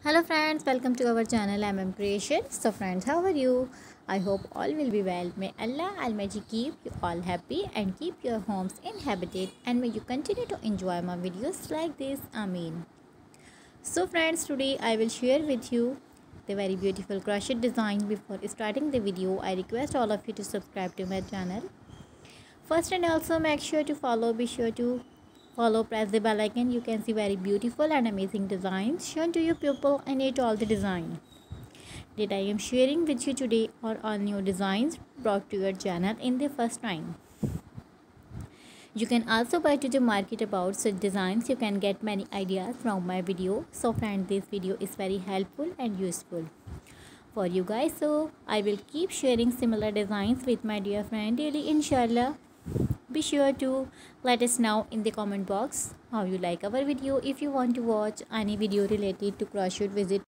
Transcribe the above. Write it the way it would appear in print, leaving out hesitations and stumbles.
Hello friends, welcome to our channel Creation. So friends, how are you? I hope all will be well. May Allah Almighty keep you all happy and keep your homes inhabited, and may you continue to enjoy my videos like this. Ameen. So friends, today I will share with you the very beautiful crochet design. Before starting the video, I request all of you to subscribe to my channel first, and also make sure to follow. Be sure to follow, press the bell icon. You can see very beautiful and amazing designs shown to you people and it all the design that I am sharing with you today are all new designs brought to your channel in the first time. You can also buy to the market about such designs. You can get many ideas from my video. So friends, this video is very helpful and useful for you guys. So I will keep sharing similar designs with my dear friend daily, inshallah. Be sure to let us know in the comment box how you like our video. If you want to watch any video related to crochet, visit